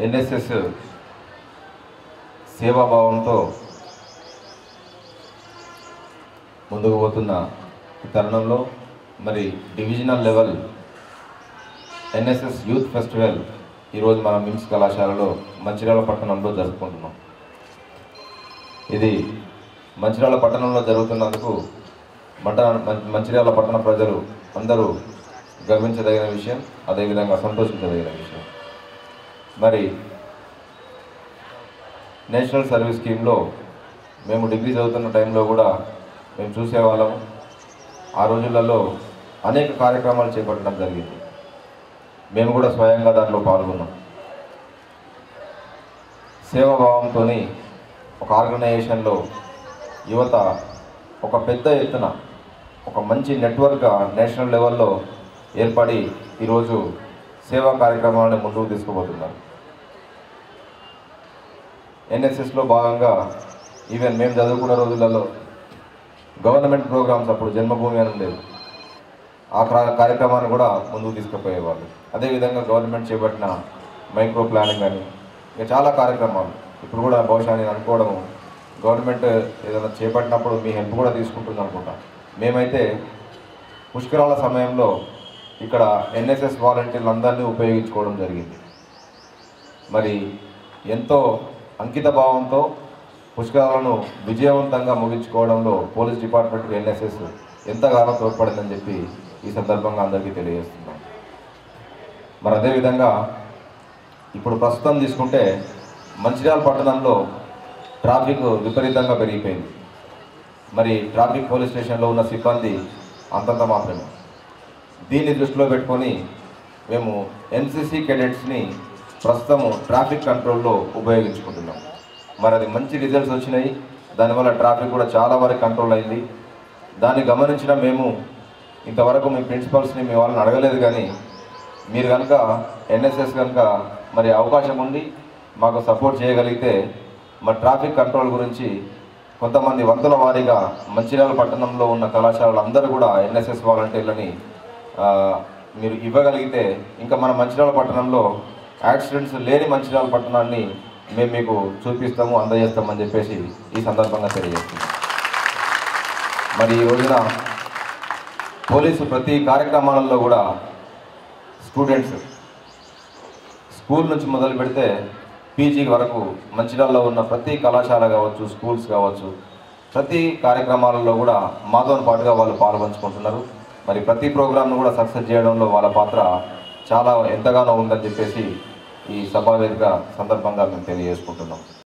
NSS సేవాభావంతో ముందుకు పోతున్న ఈ తరుణంలో మరి divisional level NSS youth festival ఈరోజు మన మిమ్స్ కళాశాలలో మంచిర్యాల పట్టణంలో జరుపుకుంటున్నాం. ఇది మంచిర్యాల పట్టణంలో జరుగుతున్నందుకు మంచిర్యాల పట్టణ ప్రజలు అందరూ గర్వించదగిన విషయం, అదేవిధంగా సంతోషించదగిన విషయం. మరి నేషనల్ సర్వీస్ స్కీమ్లో మేము డిగ్రీ చదువుతున్న టైంలో కూడా మేము చూసేవాళ్ళము. ఆ రోజులలో అనేక కార్యక్రమాలు చేపట్టడం జరిగింది. మేము కూడా స్వయంగా దాంట్లో పాల్గొన్నాం. సేవాభావంతో ఒక ఆర్గనైజేషన్లో యువత ఒక పెద్ద ఎత్తున ఒక మంచి నెట్వర్క్గా నేషనల్ లెవెల్లో ఏర్పడి ఈరోజు సేవా కార్యక్రమాలను ముందుకు తీసుకుపోతున్నారు. ఎన్ఎస్ఎస్లో భాగంగా ఈవెన్ మేము చదువుకున్న రోజులలో గవర్నమెంట్ ప్రోగ్రామ్స్ అప్పుడు జన్మభూమి అని ఉండేది. ఆ కార్యక్రమాన్ని కూడా ముందుకు తీసుకుపోయేవాళ్ళు. అదేవిధంగా గవర్నమెంట్ చేపట్టిన మైక్రో ప్లానింగ్ అని ఇంకా చాలా కార్యక్రమాలు ఇప్పుడు కూడా బహుశా నేను అనుకోవడము గవర్నమెంట్ ఏదైనా చేపట్టినప్పుడు మీ హెల్ప్ కూడా తీసుకుంటుంది అనుకుంటా. మేమైతే పుష్కరాల సమయంలో ఇక్కడ ఎన్ఎస్ఎస్ వాలంటీర్లు అందరినీ ఉపయోగించుకోవడం జరిగింది. మరి ఎంతో అంకిత భావంతో పుష్కరాలను విజయవంతంగా ముగించుకోవడంలో పోలీస్ డిపార్ట్మెంట్కి ఎన్ఎస్ఎస్ ఎంతగానో తోడ్పడిందని చెప్పి ఈ సందర్భంగా అందరికీ తెలియజేస్తున్నాం. మరి అదేవిధంగా ఇప్పుడు ప్రస్తుతం తీసుకుంటే మంచిర్యాల పట్టణంలో ట్రాఫిక్ విపరీతంగా పెరిగిపోయింది. మరి ట్రాఫిక్ పోలీస్ స్టేషన్లో ఉన్న సిబ్బంది అంతంత మాత్రమే. దీన్ని దృష్టిలో పెట్టుకొని మేము ఎన్సిసి కేడెట్స్ని ప్రస్తుతము ట్రాఫిక్ కంట్రోల్లో ఉపయోగించుకుంటున్నాం. మరి అది మంచి రిజల్ట్స్ వచ్చినాయి. దానివల్ల ట్రాఫిక్ కూడా చాలా వరకు కంట్రోల్ అయింది. దాన్ని గమనించిన మేము ఇంతవరకు మీ ప్రిన్సిపల్స్ని మీ వాళ్ళని అడగలేదు, కానీ మీరు కనుక ఎన్ఎస్ఎస్ కనుక మరి అవకాశం ఉండి మాకు సపోర్ట్ చేయగలిగితే మరి ట్రాఫిక్ కంట్రోల్ గురించి కొంతమంది వంతుల వారీగా మంచిర్యాల పట్టణంలో ఉన్న కళాశాలలు అందరూ కూడా ఎన్ఎస్ఎస్ వాలంటీర్లని మీరు ఇవ్వగలిగితే ఇంకా మన మంచిర్యాల పట్టణంలో యాక్సిడెంట్స్ లేని మంచిర్యాల పట్టణాన్ని మేము మీకు చూపిస్తాము, అందజేస్తామని చెప్పేసి ఈ సందర్భంగా తెలియజేస్తున్నాం. మరి ఈ రోజున పోలీసు ప్రతి కార్యక్రమాలలో కూడా స్టూడెంట్స్ స్కూల్ నుంచి మొదలు పెడితే పీజీ వరకు మంచిర్యాలలో ఉన్న ప్రతి కళాశాల కావచ్చు, స్కూల్స్ కావచ్చు, ప్రతి కార్యక్రమాలలో కూడా మాతో పాటుగా వాళ్ళు పాల్పంచుకుంటున్నారు. మరి ప్రతి ప్రోగ్రామ్ను కూడా సక్సెస్ చేయడంలో వాళ్ళ పాత్ర చాలా ఎంతగానో ఉందని చెప్పేసి ఈ సభావేదిక సందర్భంగా మేము తెలియజేసుకుంటున్నాం.